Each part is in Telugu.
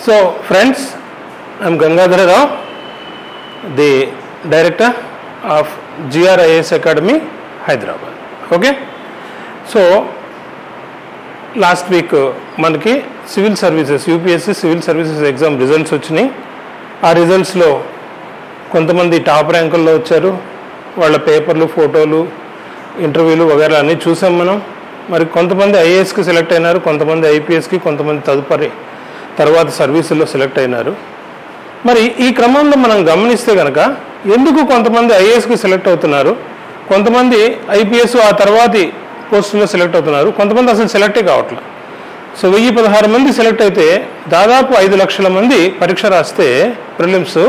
So friends, I am Gangadhara Rao, the director of GRIS Academy, Hyderabad. Okay. So last week మనకి civil services UPSC civil services exam results వచ్చినాయి. ఆ రిజల్ట్స్లో కొంతమంది టాప్ ర్యాంకుల్లో వచ్చారు. వాళ్ళ పేపర్లు, ఫోటోలు, ఇంటర్వ్యూలు వగైరా అన్నీ చూసాం మనం. మరి కొంతమంది ఐఏఎస్కి సెలెక్ట్ అయినారు, కొంతమంది ఐపీఎస్కి, కొంతమంది తర్వాత సర్వీసుల్లో సెలెక్ట్ అయినారు. మరి ఈ క్రమంలో మనం గమనిస్తే కనుక ఎందుకు కొంతమంది ఐఏఎస్కి సెలెక్ట్ అవుతున్నారు, కొంతమంది ఐపీఎస్ ఆ తర్వాతి పోస్టుల్లో సెలెక్ట్ అవుతున్నారు, కొంతమంది అసలు సెలెక్టే కావట్లేదు. సో 1016 మంది సెలెక్ట్ అయితే దాదాపు 5 లక్షల మంది పరీక్ష రాస్తే ప్రిలిమ్స్,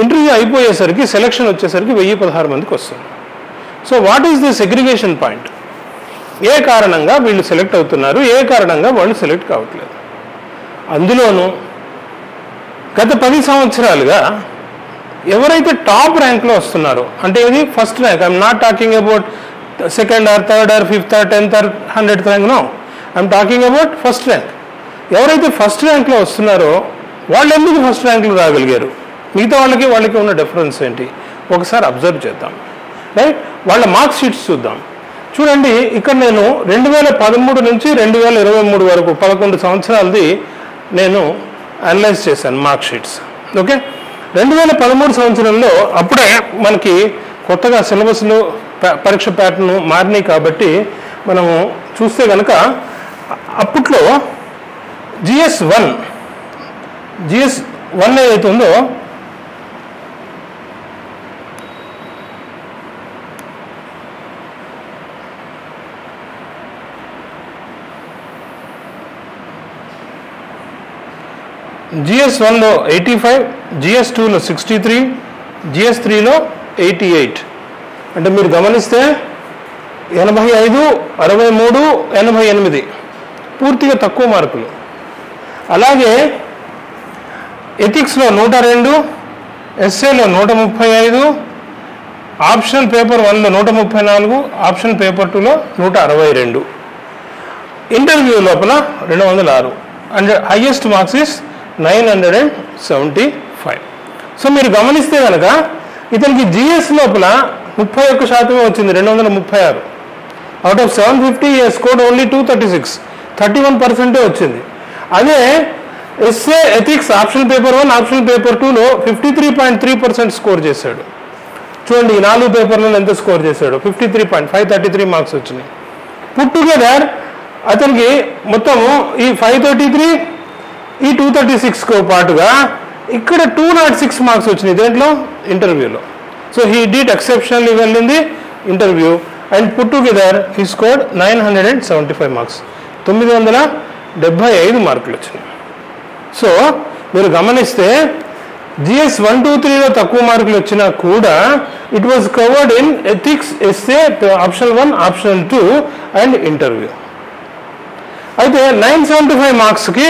ఇంటర్వ్యూ అయిపోయేసరికి సెలెక్షన్ వచ్చేసరికి 1016 మందికి వస్తుంది. So what is the segregation point? ఏ కారణంగా వీళ్ళు సెలెక్ట్ అవుతున్నారు, ఏ కారణంగా వాళ్ళు సెలెక్ట్ కావట్లేదు? అందులోనూ గత 10 సంవత్సరాలుగా ఎవరైతే టాప్ ర్యాంక్లో వస్తున్నారో, అంటే ఇది first rank, I'm not talking about second or third or fifth or 10th or 100th rank, no, I'm talking about first rank. ఎవరైతే ఫస్ట్ ర్యాంక్లో వస్తున్నారో వాళ్ళు ఎందుకు ఫస్ట్ ర్యాంక్లో రాగలిగారు? మిగతా వాళ్ళకి ఉన్న డిఫరెన్స్ ఏంటి ఒకసారి అబ్జర్వ్ చేద్దాం. రైట్, వాళ్ళ మార్క్ షీట్స్ చూద్దాం. చూడండి, ఇక్కడ నేను 2013 నుంచి 2023 వరకు 11 సంవత్సరాలది నేను అనలైజ్ చేశాను మార్క్ షీట్స్. ఓకే, 2013 సంవత్సరంలో అప్పుడే మనకి కొత్తగా సిలబస్లు, పరీక్ష ప్యాటర్న్ మారినాయి. కాబట్టి మనము చూస్తే కనుక అప్పట్లో GS 1 ఏదైతే ఉందో GS 1లో 85, GS 2లో 63, GS 3లో 88. అంటే మీరు గమనిస్తే 85, 63, 88 పూర్తిగా తక్కువ మార్కులు. అలాగే ఎథిక్స్లో 102, ఎస్ఏలో 135, ఆప్షనల్ పేపర్ 1లో 134, ఆప్షనల్ పేపర్ 2లో 162, ఇంటర్వ్యూ లోపల 206 and highest marks is 975. So మీరు గమనిస్తే కనుక ఇతనికి జిఎస్ లోపల 31% వచ్చింది, 236. Out of 750 he has scored only 236, 31% వచ్చింది. అదే essay, ethics, optional paper 1, optional paper 2లో 53.3% స్కోర్ చేశాడు. చూడండి, ఈ 4 పేపర్లలో ఎంత స్కోర్ చేశాడు, 53.533 మార్క్స్ వచ్చినాయి. పుట్ టుగెదర్ అతనికి మొత్తము ఈ 533, ఈ 236కు పాటుగా ఇక్కడ 206 మార్క్స్ వచ్చినాయి దేంట్లో, ఇంటర్వ్యూలో. So he did exceptionally well in the interview and put together he scored 975 marks, 975 మార్కులు వచ్చినాయి. సో మీరు గమనిస్తే GS 1, 2, 3లో తక్కువ మార్కులు వచ్చినా కూడా it was covered in ethics, essay, optional 1, optional 2 and interview. అయితే 975 మార్క్స్కి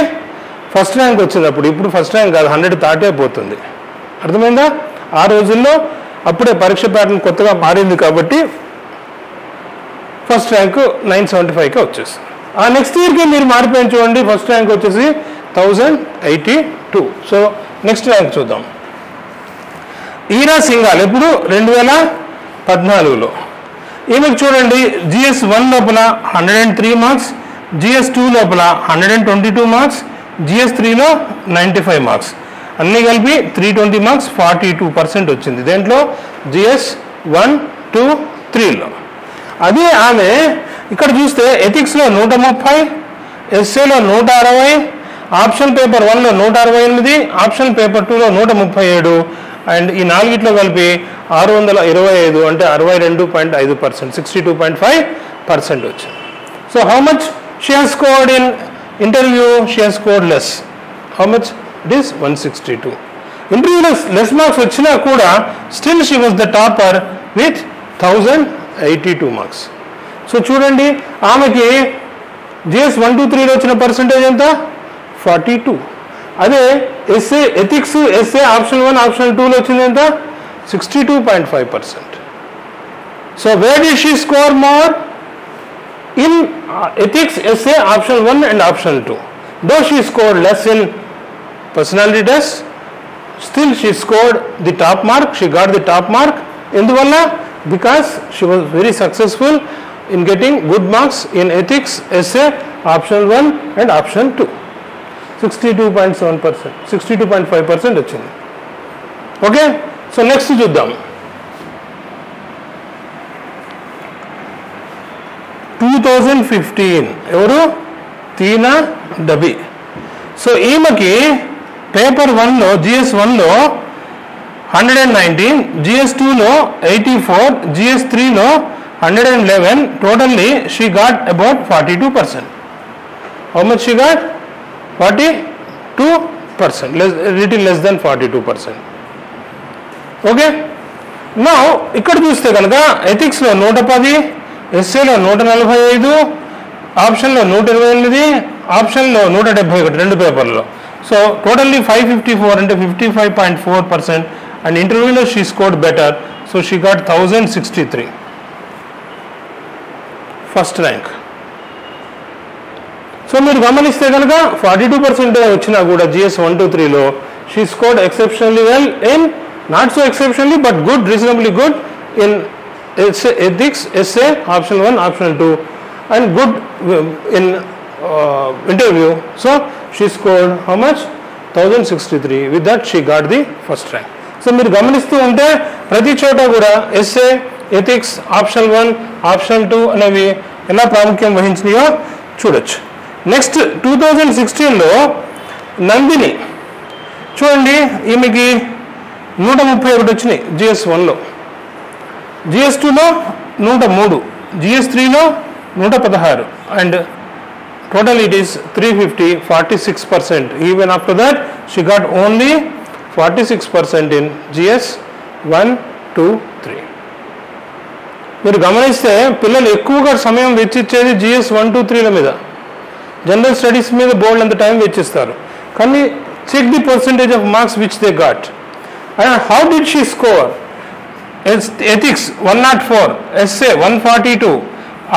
ఫస్ట్ ర్యాంక్ వచ్చినప్పుడు, ఇప్పుడు ఫస్ట్ ర్యాంక్ కాదు, 100 దాటే పోతుంది. అర్థమైందా? ఆ రోజుల్లో అప్పుడే పరీక్ష ప్యాటర్న్ కొత్తగా మారింది కాబట్టి ఫస్ట్ ర్యాంక్ 975కే వచ్చేస్తుంది. ఆ నెక్స్ట్ ఇయర్కి మీరు మారిపోయింది చూడండి, ఫస్ట్ ర్యాంక్ వచ్చేసి 1082. సో నెక్స్ట్ ర్యాంక్ చూద్దాం. ఈరా సింఘాల్ ఎప్పుడు 2014లో. ఈమెకు చూడండి, GS 1 లోపల 103 మార్క్స్, GS 2 లోపల 122 మార్క్స్, GS 3లో 95 మార్క్స్, అన్నీ కలిపి 320 మార్క్స్, 42% వచ్చింది దేంట్లో, GS 1, 2, 3లో. అదే ఆమె ఇక్కడ చూస్తే ఎథిక్స్లో 130, ఎస్ఏలో 160, ఆప్షన్ పేపర్ 1లో 168, ఆప్షన్ పేపర్ 2లో 137 అండ్ ఈ 4గిట్లో కలిపి 625, అంటే 62.5%, 62.5% వచ్చింది. So how much she has scored in interview? She has scored less. How much? It is 162. ఇంటర్వ్యూలో లెస్ మార్క్స్ వచ్చినా కూడా still she was the topper with 1082 marks. So చూడండి, ఆమెకి GS 1, 2, 3లో వచ్చిన పర్సంటేజ్ ఎంత, 42. అదే essay, ethics, essay, option 1, option 2లో వచ్చింది ఎంత, 62.5%. So where did she score more? in ethics, essay, option 1 and option 2. Though she scored less in personality test, still she scored the top mark, she got the top mark. Enduvalla? Because she was very successful in getting good marks in ethics, essay, option 1 and option 2. 62.7%, 62.5% వచ్చింది. ఓకే, సో నెక్స్ట్ చూద్దాం. 2015 ఎవరు? తీనా డబి. సో ఈమెకి పేపర్ 1లో GS 1లో 119, GS 2లో 84, GS 3లో 111, totally she got about 42%. How much she got? 42%, little less than 42%. Okay, నా ఇక్కడ చూస్తే కనుక ఎథిక్స్లో 110, ఎస్ఏలో 145, ఆప్షన్లో 128, ఆప్షన్లో 171 రెండు పేపర్లో. సో టోటల్లీ 554 అంటే 55.4%. అండ్ ఇంటర్వ్యూలో she scored better, so she got 1063, first rank. So మీరు గమనిస్తే కనుక 42% వచ్చినా కూడా GS 1, 2, 3లో she scored exceptionally well in, not so exceptionally but good, reasonably good in ethics, essay, option 1, option 2, and good in interview. So she scored how much? 1063. With that she got the first rank. So మీరు గమనిస్తూ ఉంటే ప్రతి చోట కూడా ఎస్ఏ, ఎథిక్స్, ఆప్షన్ 1, ఆప్షన్ 2 అనేవి ఎలా ప్రాముఖ్యం వహించినాయో చూడొచ్చు. నెక్స్ట్ 2016లో నందిని చూడండి, ఈమెకి 131 వచ్చినాయి GS 1లో, GS 2లో 103, GS 3లో 116, and total it is 350, 46%. Even after that she got only 46% in GS 1, 2, 3. మీరు గమనిస్తే పిల్లలు ఎక్కువగా సమయం వెచ్చిచ్చేది GS 1, 2, 3ల మీద, జనరల్ స్టడీస్ మీద బోల్డ్ అంత టైం వెచ్చిస్తారు. కానీ check the percentage of marks which they got and how did she score. Ethics 104, essay 142,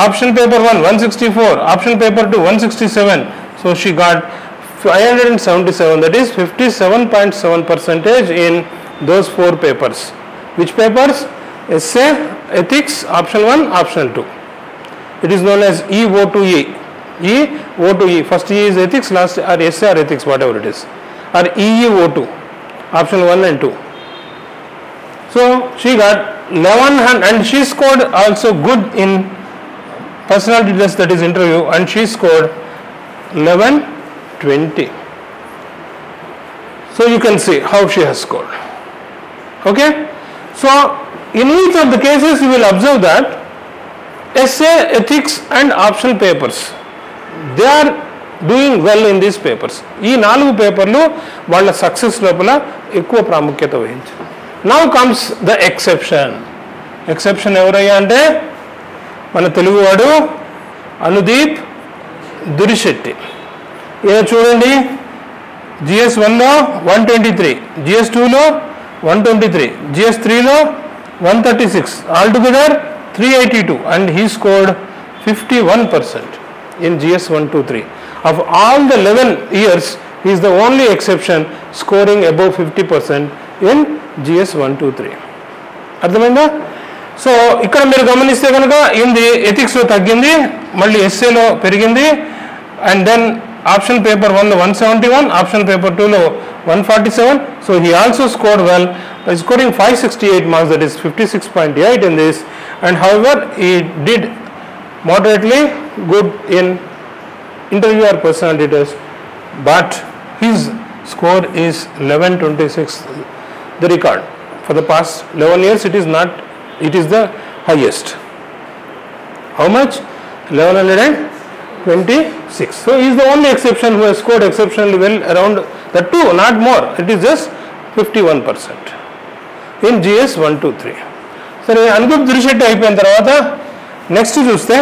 option paper 1 164, option paper 2 167. So she got 577, that is 57.7% in those 4 papers. Which papers? Essay, ethics, option 1, option 2. It is known as EO2E. EO2E. First E is ethics, last or essay or ethics, whatever it is, or EEO2, option 1 and 2. So she got 1100 and she scored also good in personality test, that is interview, and she scored 1120. So you can see how she has scored. Okay, so in each of the cases you will observe that essay, ethics and option papers, they are doing well in these papers. ఈ 4 పేపర్లు వాళ్ళ సక్సెస్ లోపల ఎక్కువ ప్రాముఖ్యత వహించారు. Now comes the exception. Exception ఎవరయ్యా అంటే మన తెలుగువాడు అనుదీప్ దురిశెట్టి. ఈయన చూడండి, GS 1లో 123, GS 2లో 123, GS 3లో 136, altogether 382, and he scored 51% in GS 1, 2, 3. Of all the 11 years, he is the only exception scoring above 50% in GS 1, 2, 3. అర్థమైందా? సో ఇక్కడ మీరు గమనిస్తే కనుక ఇది ఎథిక్స్లో తగ్గింది, మళ్ళీ ఎస్ఏలో పెరిగింది, అండ్ దెన్ ఆప్షన్ పేపర్ 1లో 171, ఆప్షన్ పేపర్ 2లో 147. So he also scored well by scoring 568 marks, that is 56.8 in this, and however he did moderately good in interview or personality test, but his score is 1126, the record for the past 11 years. It is the highest. How much? 1126. So he is the only exception who has scored exceptionally well around that too, not more. It is just 51% in GS 1, 2, 3. సరే, అనుదీప్ దురిశెట్టి అయిపోయిన తర్వాత నెక్స్ట్ చూస్తే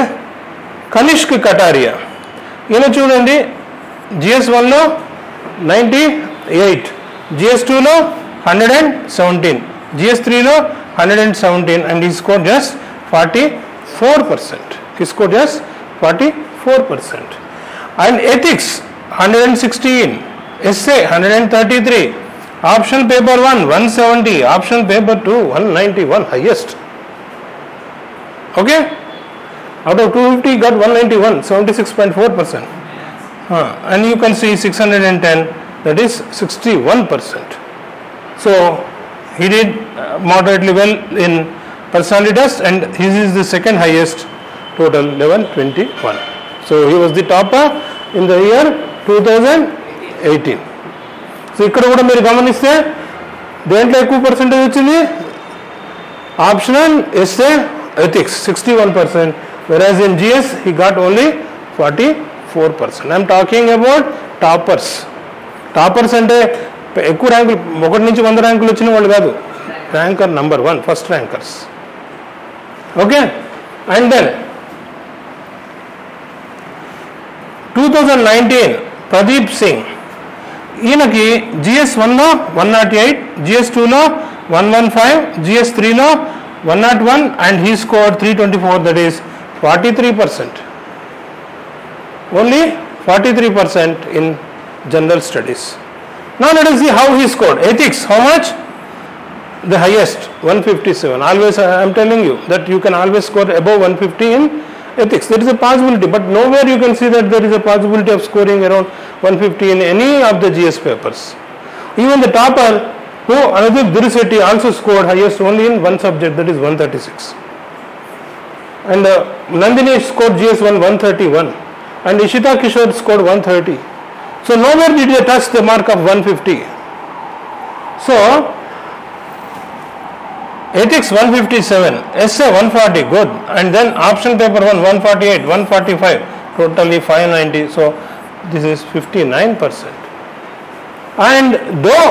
కనిష్క్ కటారియా. ఈయన చూడండి, GS 1లో 98, GS 2లో 117, GS 3లో 117, and he scored just 44%. He scored just 44%. And ethics 116, Essay 133. Optional paper 1 170. Optional paper 2 191, highest. Okay? Out of 250 got 191, 76.4%. And you can see 610, that is 61%. So he did moderately well in personality test, and his is the second highest, total 1121. So he was the topper in the year 2018. So ఇక్కడ కూడా మీరు గమనిస్తే దేంట్లో ఎక్కువ పర్సెంటేజ్ వచ్చింది, optional essay ethics 61%, whereas in GS he got only 44%. I am talking about toppers. Toppers అంటే ఎక్కువ ర్యాంకులు 1 నుంచి 100 ర్యాంకులు వచ్చిన వాళ్ళు కాదు, ranker number 1, first rankers. Okay, and then 2019 Pradeep Singh, ఈయనకి GS1లో 108, GS2లో 115, GS3లో 101, and he scored 324, that is 43%. Only 43% in general studies. Now let us see how he scored. Ethics, how much? The highest, 157. Always I am telling you that you can always score above 150 in ethics. There is a possibility, but nowhere you can see that there is a possibility of scoring around 150 in any of the GS papers. Even the topper, who Anudip Durisetti, also scored highest only in one subject, that is 136. And Nandini scored GS1 131, and Ishita Kishore scored 130. So nowhere did they touch the mark of 150. So ethics 157, essay 140, good, and then option paper 1 148, 145, totally 590. So this is 59%. And though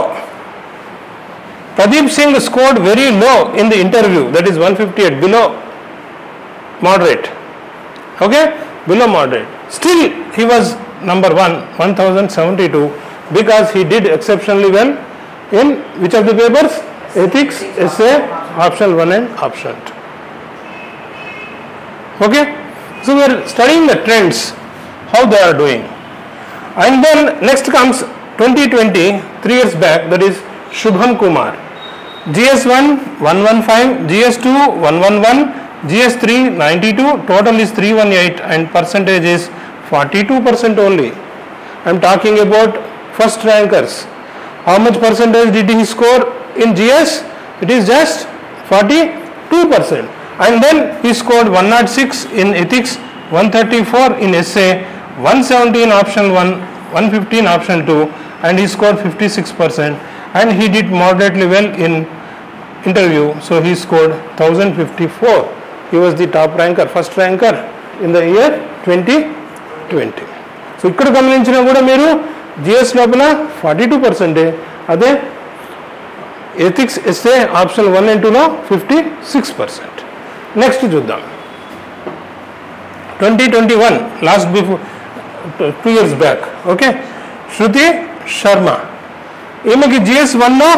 Pradeep Singh scored very low in the interview, that is 158, below moderate, okay, below moderate, still he was number 1, 1072, because he did exceptionally well in which of the papers? Ethics, essay, optional 1 and optional 2. Okay, so we are studying the trends, how they are doing. And then next comes 2020, 3 years back, that is Shubham Kumar. GS1 115, GS2 111, GS3 92, total is 318, and percentage is 42% only. I am talking about first rankers. How much percentage did he score in GS? It is just 42%. And then he scored 106 in ethics, 134 in essay, 170 in option 1, 115 in option 2, and he scored 56%. And he did moderately well in interview, so he scored 1054. He was the top ranker, first ranker in the year 2020. So ఇక్కడ గమనించినా కూడా మీరు GS లోపల 42%, అదే ఎథిక్స్ ఎస్ఏ ఆప్షన్ 1 and 2లో 56%. నెక్స్ట్ చూద్దాం 2021, last before 2 years back. Okay, Shruti Sharma, ఈమెకి GS1లో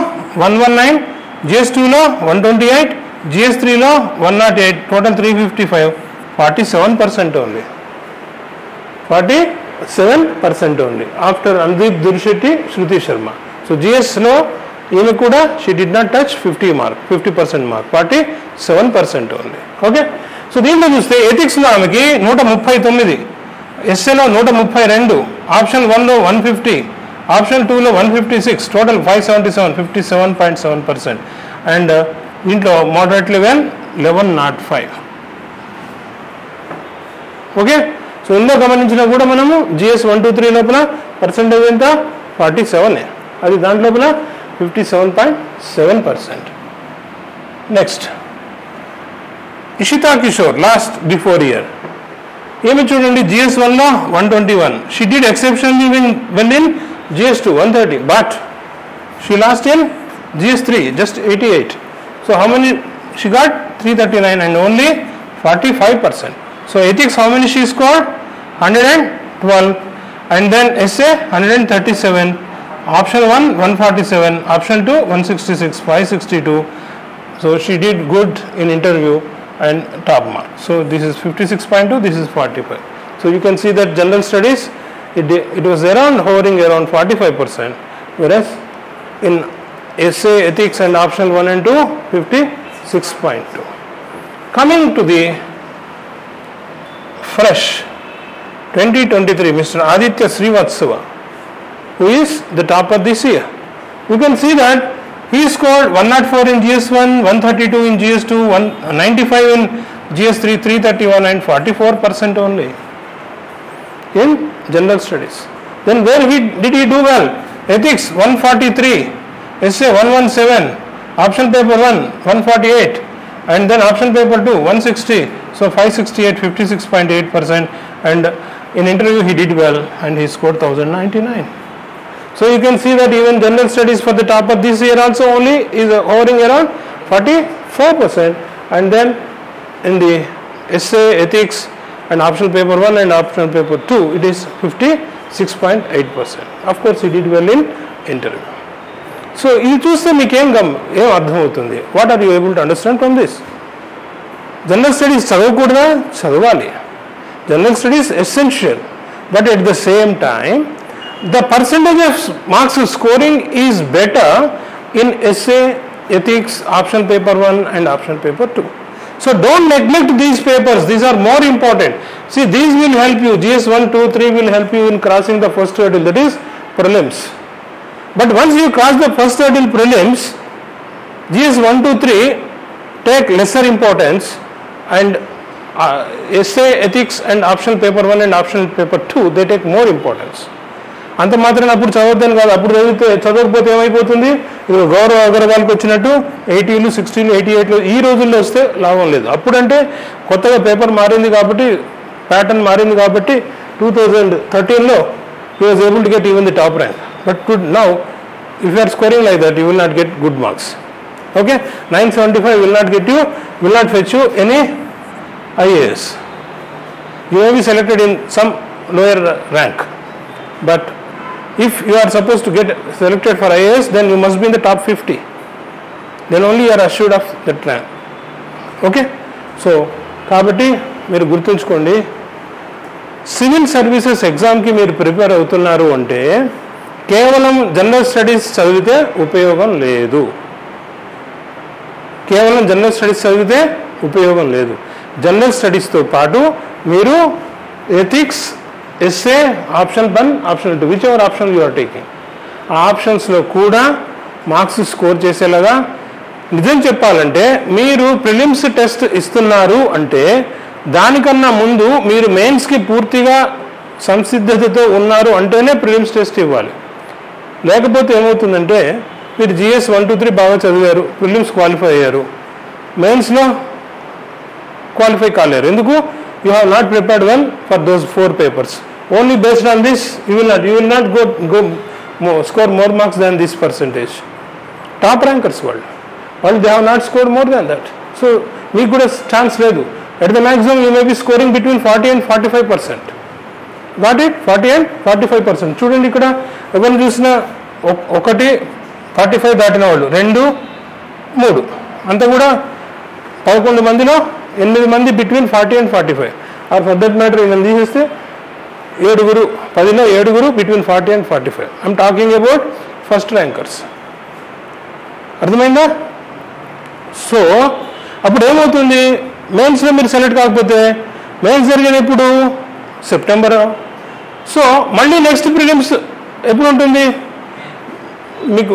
119, GS2లో 128, GS3లో 108, total 355, 47% only, 47% only after Anudeep Durishetty, Shruti Sharma. So GSలో ఈమె కూడా she did not touch 50% mark, 47% only. Okay, so దీంట్లో చూస్తే ఎథిక్స్లో ఆమెకి 139, ఎస్ఏలో 132, ఆప్షన్ 1లో 150, ఆప్షన్ 2లో 156, టోటల్ 577, 57.7%. అండ్ దీంట్లో మోడరేట్లీ వెల్ 1105. ఓకే, సో ఇందులో గమనించినా కూడా మనము GS 1, 2, 3 లోపల పర్సెంటేజ్ ఎంత 47, అది దాంట్ లోపల 57.7%. Next Ishita Kishore, last before year, ఏమి చూడండి GS1లో 121, she did exceptionally well in GS2 130, but she lost in GS3 just 88. So how many she got? 339 and only 45%. So ethics, how many she scored? 112, and then essay 137, option 1 147, option 2 166, 562. So she did good in interview and top mark. So this is 56.2, this is 45. So you can see that general studies it was hovering around 45%, whereas in essay, ethics and optional 1 and 2, 56.2. Coming to the fresh 2023, Mr. Aditya Srivatsava, who is the topper this year. You can see that he scored 104 in GS1, 132 in GS2, 195 in GS3, 331 and 44% only in general studies. Then where did he do well? Ethics 143, essay 117, option paper 1 148, and then option paper 2 160. So 568, 56.8%, and in interview he did well and he scored 1099. So you can see that even general studies for the topper this year also only is hovering around 44%, and then in the essay, ethics and optional paper 1 and optional paper 2 it is 56.8%. Of course he did well in interview. So you చూస్తే మీకేం అర్థమవుతుంది? What are you able to understand from this? General studies చదవకూడదా? చదవాలి. General studies essential, but at the same time the percentage of marks scoring is better in essay, ethics, option paper 1 and option paper 2. So don't neglect these papers, these are more important. See, these will help you, GS 1, 2, 3 will help you in crossing the first hurdle, that is prelims. But once you cross the first hurdle prelims, GS 1, 2, 3 take lesser importance, and essay, ethics and optional paper 1 and optional paper 2 they take more importance. అంత మాత్రం అప్పుడు చదవద్దని కాదు, అప్పుడు చదవకపోతే ఏమైపోతుంది? ఇప్పుడు గౌరవ అగర్వాల్కి వచ్చినట్టు 80లు 60లు 88లు ఈ రోజుల్లో వస్తే లాభం లేదు. అప్పుడంటే కొత్తగా పేపర్ మారింది కాబట్టి, ప్యాటర్న్ మారింది కాబట్టి 2013లో he was able to get even the top rank. But now if you are scoring like that you will not get good marks. Okay, 975 will not fetch you any IAS. You may be selected in some lower rank, but if you are supposed to get selected for IAS, then you must be in the top 50. Then only you are assured of that rank. Okay, so కాబట్టి మీరు గుర్తుంచుకోండి, సివిల్ సర్వీసెస్ ఎగ్జామ్కి మీరు ప్రిపేర్ అవుతున్నారు అంటే కేవలం జనరల్ స్టడీస్ చదివితే ఉపయోగం లేదు. కేవలం జనరల్ స్టడీస్ చదివితే ఉపయోగం లేదు. జనరల్ స్టడీస్తో పాటు మీరు ethics, essay, option 1, option 2 whichever option you are taking, ఆ ఆప్షన్స్లో కూడా మార్క్స్ స్కోర్ చేసేలాగా. నిజం చెప్పాలంటే మీరు ప్రిలిమ్స్ టెస్ట్ ఇస్తున్నారు అంటే దానికన్నా ముందు మీరు మెయిన్స్కి పూర్తిగా సంసిద్ధతతో ఉన్నారు అంటేనే ప్రిలిమ్స్ టెస్ట్ ఇవ్వాలి. లేకపోతే ఏమవుతుందంటే మీరు GS 1, 2, 3 బాగా చదివారు, ప్రిలిమ్స్ క్వాలిఫై అయ్యారు, మెయిన్స్లో క్వాలిఫై కాలేరు. ఎందుకు? You have not prepared well for those 4 papers. Only based on this you will not go score more marks than this percentage. Top rankers వాళ్ళు they have not scored more than that. So మీకు కూడా ఛాన్స్ లేదు. At the maximum you may be scoring between 40 and 45%. Got it? 40 and 45%. చూడండి ఇక్కడ ఎవరిని చూసినా 1 45 దాటిన వాళ్ళు, 2, 3 అంతా కూడా 11 మందిలో 8 మంది between 40 and 45. Or for that matter even తీసేస్తే 7 10లో 7 between 40 and 45. I'm talking about first rankers. అర్థమైందా? సో అప్పుడు ఏమవుతుంది, మెయిన్స్లో మీరు సెలెక్ట్ కాకపోతే మెయిన్స్ జరిగేది ఎప్పుడు? సెప్టెంబర్. సో మళ్ళీ నెక్స్ట్ ప్రిలిమ్స్ ఎప్పుడు ఉంటుంది? మీకు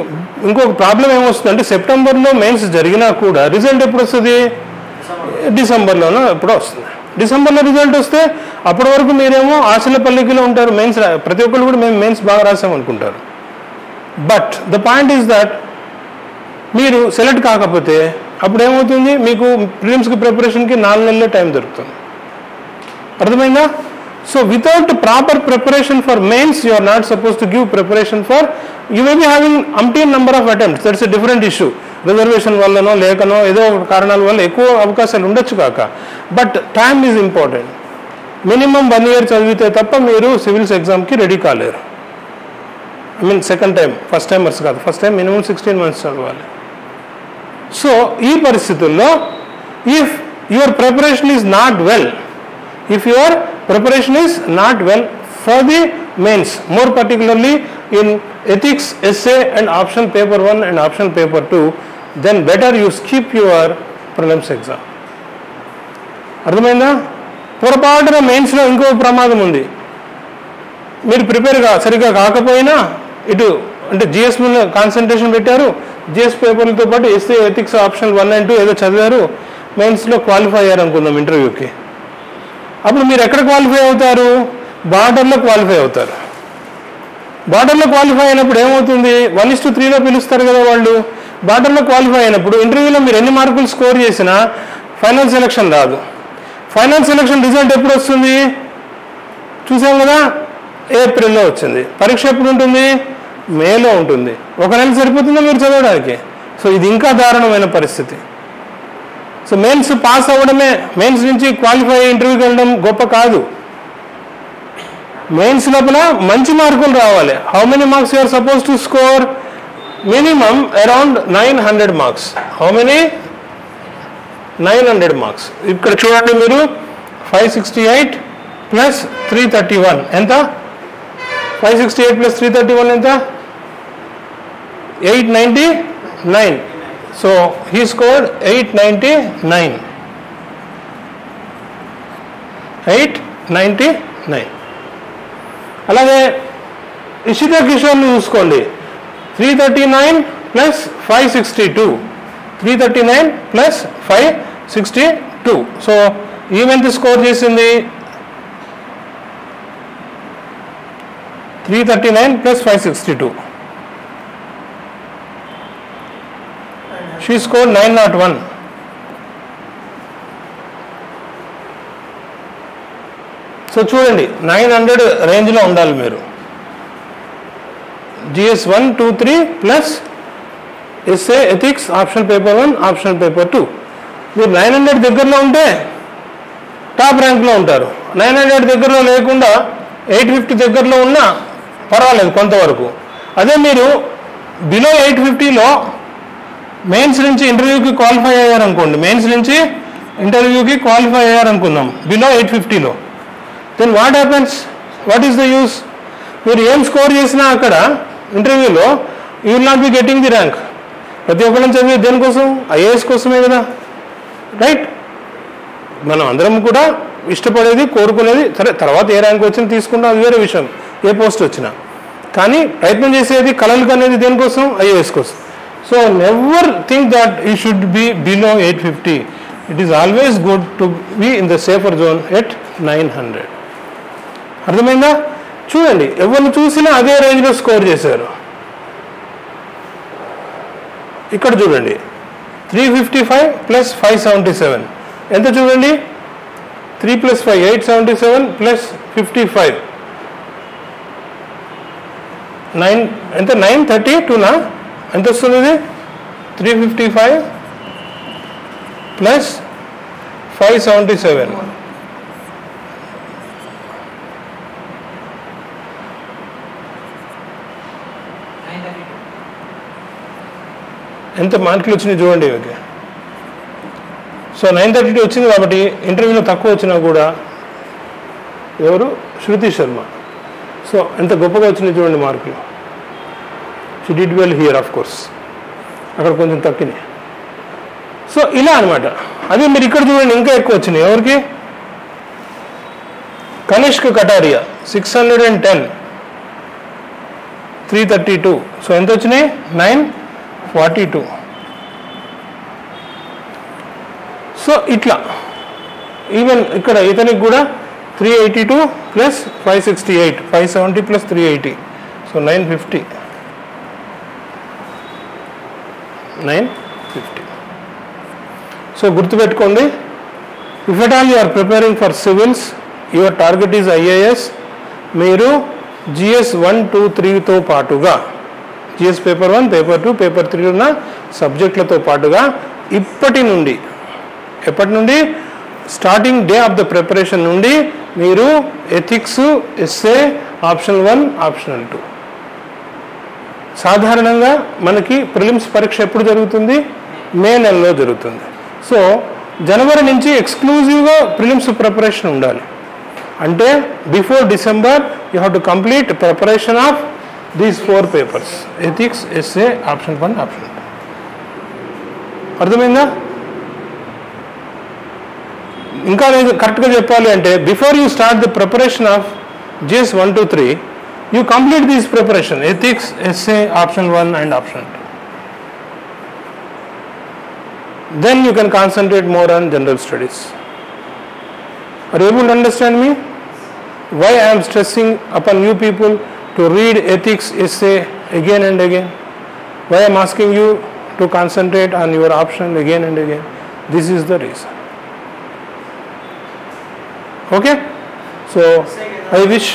ఇంకొక ప్రాబ్లం ఏమొస్తుందంటే సెప్టెంబర్లో మెయిన్స్ జరిగినా కూడా రిజల్ట్ ఎప్పుడు వస్తుంది? డిసెంబర్లోనో ఎప్పుడో వస్తుంది. డిసెంబర్లో రిజల్ట్ వస్తే అప్పటి వరకు మీరేమో ఆశల పల్లికలో ఉంటారు. మెయిన్స్ ప్రతి ఒక్కరు కూడా మేము మెయిన్స్ బాగా రాసామనుకుంటారు. But the point is that మీరు సెలెక్ట్ కాకపోతే అప్పుడు ఏమవుతుంది, మీకు ప్రిలిమ్స్కి ప్రిపరేషన్కి 4 నెలలే టైం దొరుకుతుంది. అర్థమైందా? So without proper preparation for mains you are not suppose to give preparation for, you may be having umpteen number of attempts. That's a different issue. Reservation వల్లనో లేకనో ఏదో ఒక కారణాల వల్ల ఎక్కువ అవకాశాలు ఉండొచ్చు కాక, but time is important. Minimum 1 year చదివితే తప్ప మీరు సివిల్స్ ఎగ్జామ్కి రెడీ కాలేరు. I mean second time, first timers కాదు. ఫస్ట్ టైం మినిమం 16 months చదవాలి. సో ఈ పరిస్థితుల్లో if your preparation is not well, if your preparation is not well for the mains, more particularly in ethics, essay and optional paper 1 and optional paper 2, then better you skip your prelims exam. అర్థమైందా? పొరపాటున మెయిన్స్లో ఇంకో ప్రమాదం ఉంది. మీరు ప్రిపేర్గా సరిగ్గా కాకపోయినా ఇటు అంటే జిఎస్ మీద కాన్సన్ట్రేషన్ పెట్టారు, జిఎస్ పేపర్లతో పాటు ఎస్ఏ ఎథిక్స్ ఆప్షన్ 1 and 2 ఏదో చదివారు, మెయిన్స్లో క్వాలిఫై అయ్యారు అనుకుందాం ఇంటర్వ్యూకి. అప్పుడు మీరు ఎక్కడ క్వాలిఫై అవుతారు? బార్డర్లో క్వాలిఫై అవుతారు. బార్డర్లో క్వాలిఫై అయినప్పుడు ఏమవుతుంది? 1:3లో పిలుస్తారు కదా వాళ్ళు. బార్డర్లో క్వాలిఫై అయినప్పుడు ఇంటర్వ్యూలో మీరు ఎన్ని మార్కులు స్కోర్ చేసినా ఫైనల్ సెలక్షన్ రాదు. ఫైనల్ సెలక్షన్ రిజల్ట్ ఎప్పుడు వస్తుంది? చూసాం కదా, ఏప్రిల్లో వచ్చింది. పరీక్ష ఎప్పుడు ఉంటుంది? మేలో ఉంటుంది. ఒక నెల సరిపోతుందా మీరు చదవడానికి? సో ఇది ఇంకా దారుణమైన పరిస్థితి. సో మెయిన్స్ పాస్ అవ్వడమే, మెయిన్స్ నుంచి క్వాలిఫై అయ్యి ఇంటర్వ్యూకి వెళ్ళడం గొప్ప కాదు. మెయిన్స్ లోపల మంచి మార్కులు రావాలి. How many marks you are suppose to score? Minimum around 900 marks. How many? 900 marks. ఇక్కడ చూడండి మీరు, 568 ప్లస్ 331 ఎంత? 568 ప్లస్ 331 ఎంత? 899. So he scored 899. 899. అలాగే ఇషితా కిషోర్ని చూసుకోండి, 339 ప్లస్ 562. 339 ప్లస్ 562. సో ఈమెంత స్కోర్ చేసింది? 339 ప్లస్ 562. She score 901. సో చూడండి, 900 రేంజ్లో ఉండాలి మీరు. GS 1, 2, 3 plus essay ethics optional paper 1, optional paper 2. మీరు 900 దగ్గరలో ఉంటే టాప్ ర్యాంక్లో ఉంటారు. 900 దగ్గరలో లేకుండా 850 దగ్గరలో ఉన్నా పర్వాలేదు కొంతవరకు. అదే మీరు బిలో 850లో మెయిన్స్ నుంచి ఇంటర్వ్యూకి క్వాలిఫై అయ్యారనుకోండి, మెయిన్స్ నుంచి ఇంటర్వ్యూకి క్వాలిఫై అయ్యారనుకుందాం బిలో 850లో, then what happens? What is the use? మీరు ఏం స్కోర్ చేసినా అక్కడ ఇంటర్వ్యూలో you will not be getting the rank. ప్రతి ఒక్కరిని చదివే దేనికోసం? ఐఏఎస్ కోసమే కదా, రైట్? మనం అందరం కూడా ఇష్టపడేది, కోరుకునేది, సరే తర్వాత ఏ ర్యాంక్ వచ్చినా తీసుకుంటాం, అది వేరే విషయం, ఏ పోస్ట్ వచ్చినా. కానీ ప్రయత్నం చేసేది, కలలు కనేది దేనికోసం? ఐఏఎస్ కోసం. So never think that you should be below 850. It is always good to be in the safer zone at 900. అర్థమైందా? చూడండి, ఎవరిని చూసినా అదే రేంజ్లో స్కోర్ చేశారు. ఇక్కడ చూడండి, 355 ప్లస్ 577 ఎంత? చూడండి, 3 ప్లస్ 5 877 ప్లస్ 55 9 ఎంత? 932నా? ఎంత వస్తుంది ఇది? 355 ప్లస్ 577 ఎంత మార్కులు వచ్చినాయి చూడండి. ఓకే, సో 932 వచ్చింది కాబట్టి ఇంటర్వ్యూలో తక్కువ వచ్చినా కూడా ఎవరు? శృతి శర్మ. సో ఎంత గొప్పగా వచ్చినాయి చూడండి మార్కులు. She did well here, of course. అక్కడ కొంచెం తక్కినాయి. సో ఇలా అనమాట. అదే మీరు ఇక్కడ చూడండి, ఇంకా ఎక్కువ వచ్చినాయి. ఎవరికి? కనిష్క్ కటారియా 610 332. సో ఎంత వచ్చినాయి? 942. సో ఇట్లా ఈవెన్ ఇక్కడ ఇతనికి కూడా 382 ప్లస్ 568 570 ప్లస్ 380. సో 950. సో గుర్తుపెట్టుకోండి, if at all you are preparing for civils, your target is IAS. మీరు జిఎస్ 1, 2, 3తో పాటుగా జిఎస్ పేపర్ 1, పేపర్ 2, పేపర్ 3 ఉన్న సబ్జెక్టులతో పాటుగా ఎప్పటి నుండి starting day of the preparation నుండి మీరు ఎథిక్స్, ఎస్ఏ, ఆప్షనల్ 1, ఆప్షనల్ 2. సాధారణంగా మనకి ప్రిలిమ్స్ పరీక్ష ఎప్పుడు జరుగుతుంది? మే నెలలో జరుగుతుంది. సో జనవరి నుంచి ఎక్స్క్లూజివ్గా ప్రిలిమ్స్ ప్రిపరేషన్ ఉండాలి. అంటే before December you have to complete preparation of these 4 papers: ethics, essay, option 1, option 2. అర్థమైందా? ఇంకా కరెక్ట్గా చెప్పాలి అంటే before you start the preparation of GS 1, 2, 3, you complete this preparation: ethics, essay, option 1 and option 2. Then you can concentrate more on general studies. Are you able to understand me? Why I am stressing upon you people to read ethics, essay again and again? Why I am asking you to concentrate on your option again and again? This is the reason. Okay? So I wish,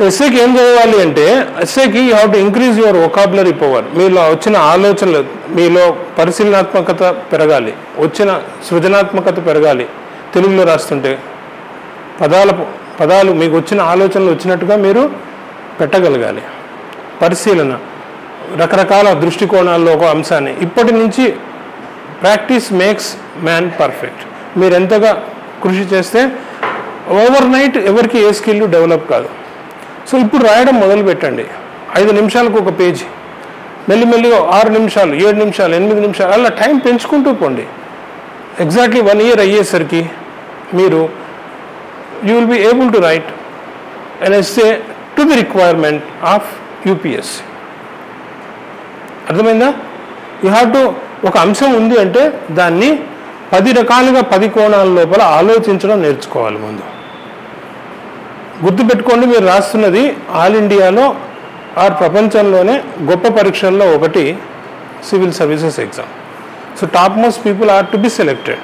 ఎస్ఏకి ఏం చదవాలి అంటే, ఎస్ఏకి you have to increase your vocabulary power. మీలో వచ్చిన ఆలోచనలు, మీలో పరిశీలనాత్మకత పెరగాలి, వచ్చిన సృజనాత్మకత పెరగాలి. తెలుగులో రాస్తుంటే పదాలు మీకు వచ్చిన ఆలోచనలు వచ్చినట్టుగా మీరు పెట్టగలగాలి. పరిశీలన, రకరకాల దృష్టికోణాల్లో ఒక అంశాన్ని ఇప్పటి నుంచి ప్రాక్టీస్ మేక్స్ మ్యాన్ పర్ఫెక్ట్. మీరు ఎంతగా కృషి చేస్తే ఓవర్ నైట్ ఎవరికి ఏ స్కిల్ డెవలప్ కాదు. సో ఇప్పుడు రాయడం మొదలు పెట్టండి. 5 నిమిషాలకు ఒక పేజీ, మెల్లిమెల్లిగా 6 నిమిషాలు, 7 నిమిషాలు, 8 నిమిషాలు, అలా టైం పెంచుకుంటూ పోండి. ఎగ్జాక్ట్లీ 1 year అయ్యేసరికి మీరు you will be able to right an essay to the requirement of UPSC. అర్థమైందా? యూ హ్యావ్ టు, ఒక అంశం ఉంది అంటే దాన్ని 10 రకాలుగా 10 కోణాల లోపల ఆలోచించడం నేర్చుకోవాలి ముందు. గుర్తుపెట్టుకోండి, మీరు రాస్తున్నది ఆల్ ఇండియాలో ఆర్ ప్రపంచంలోనే గొప్ప పరీక్షల్లో ఒకటి civil services exam. So top most people are to be selected.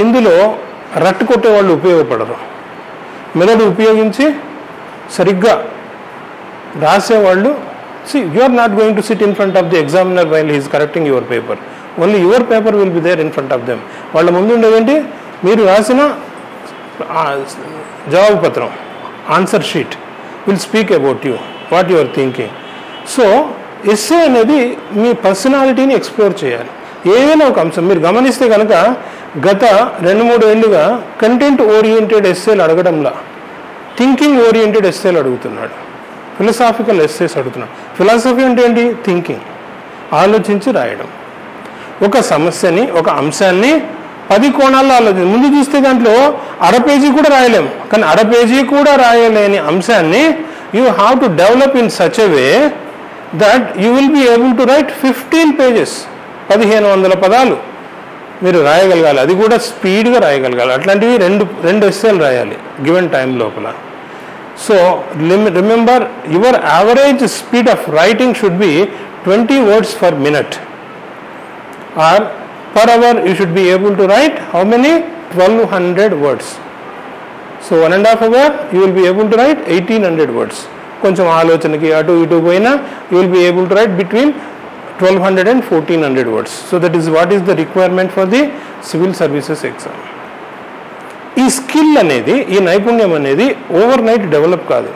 ఇందులో రట్టు కొట్టే వాళ్ళు ఉపయోగపడరు. మెదడు ఉపయోగించి సరిగ్గా రాసేవాళ్ళు, you are not going to sit in front of the examiner while he is correcting your paper. Only your paper will be there in front of them. వాళ్ళ ముందు ఉండేదేంటి? మీరు రాసిన జవాబు పత్రం, answer sheet will speak about you, what you are thinking. So essay అనేది మీ పర్సనాలిటీని ఎక్స్ప్లోర్ చేయాలి. ఏదైనా ఒక అంశం మీరు గమనిస్తే కనుక గత 2-3 ఏళ్ళుగా కంటెంట్ ఓరియంటెడ్ ఎస్సేలు అడగడంలా థింకింగ్ ఓరియంటెడ్ ఎస్సేలు అడుగుతున్నాడు, ఫిలసాఫికల్ ఎస్సేస్ అడుగుతున్నాడు. ఫిలాసఫీ అంటే ఏంటి? థింకింగ్, ఆలోచించి రాయడం. ఒక సమస్యని, ఒక అంశాన్ని 10 కోణాల్లో ఆలోచించి ముందు చూస్తే దాంట్లో 1/2 పేజీ కూడా రాయలేం. కానీ 1/2 పేజీ కూడా రాయలేని అంశాన్ని you have to develop in such a way that you will be able to write 15 pages, 1500 పదాలు మీరు రాయగలగాలి. అది కూడా స్పీడ్గా రాయగలగాలి. అట్లాంటివి రెండు ఎస్సేలు రాయాలి గివెన్ టైం లోపల. So remember, your average speed of writing should be 20 words per minute, or per hour you should be able to write how many? 1200 words. So 1.5 hour you will be able to write 1800 words. కొంచెం ఆలోచనకి అటు ఇటు పోయినా you will be able to write between 1200 and 1400 words. So that is what is the requirement for the civil services exam. ఈ స్కిల్ అనేది, ఈ నైపుణ్యం అనేది ఓవర్ నైట్ డెవలప్ కాదు.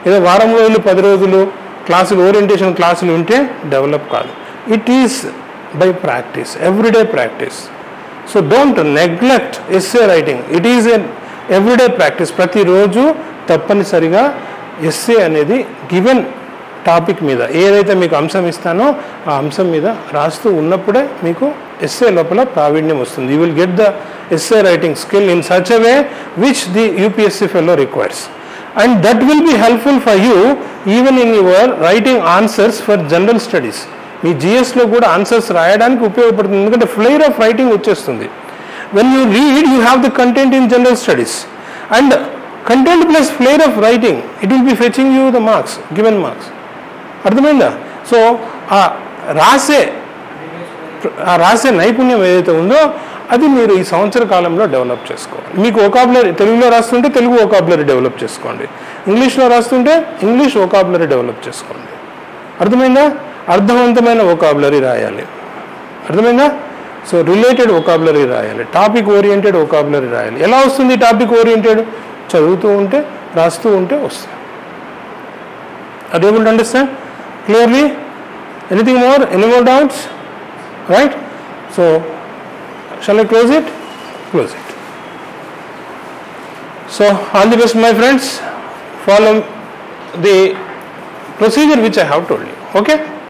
ఏదో వారం రోజులు 10 రోజులు క్లాసులు, ఓరియంటేషన్ క్లాసులు ఉంటే డెవలప్ కాదు. It is by practice, everyday practice. So don't neglect essay writing. It is an everyday practice. ప్రతిరోజు తప్పనిసరిగా ఎస్సే అనేది గివెన్ టాపిక్ మీద ఏదైతే మీకు అంశం ఇస్తానో ఆ అంశం మీద రాస్తూ ఉన్నప్పుడే మీకు ఎస్సే లోపల ప్రావీణ్యం వస్తుంది. You will get the essay writing skill in such a way which the UPSC fellow requires, and that will be helpful for you even in your writing answers for general studies. మీ జిఎస్లో కూడా ఆన్సర్స్ రాయడానికి ఉపయోగపడుతుంది, ఎందుకంటే ఫ్లేర్ ఆఫ్ రైటింగ్ వచ్చేస్తుంది. When you read you have the content in general studies, and content plus flair of writing it will be fetching you the marks, given marks. అర్థమైందా? సో ఆ రాసే నైపుణ్యం ఏదైతే ఉందో అది మీరు ఈ సంవత్సర కాలంలో డెవలప్ చేసుకోవాలి. మీకు వొకాబులరీ, తెలుగులో రాస్తుంటే తెలుగు వొకాబులరీ డెవలప్ చేసుకోండి, ఇంగ్లీష్లో రాస్తుంటే ఇంగ్లీష్ వొకాబులరీ డెవలప్ చేసుకోండి. అర్థమైందా? అర్థవంతమైన వొకాబులరీ రాయాలి. అర్థమైందా? సో రిలేటెడ్ వొకాబులరీ రాయాలి, టాపిక్ ఓరియంటెడ్ వొకాబులరీ రాయాలి. ఎలా వస్తుంది టాపిక్ ఓరియంటెడ్? చదువుతూ ఉంటే, రాస్తూ ఉంటే వస్తుంది. Are you able to understand clearly? Anything more? Any more doubts? Right. So shall I close it? Close it. So all the best, my friends. Follow the procedure which I have told you. Okay.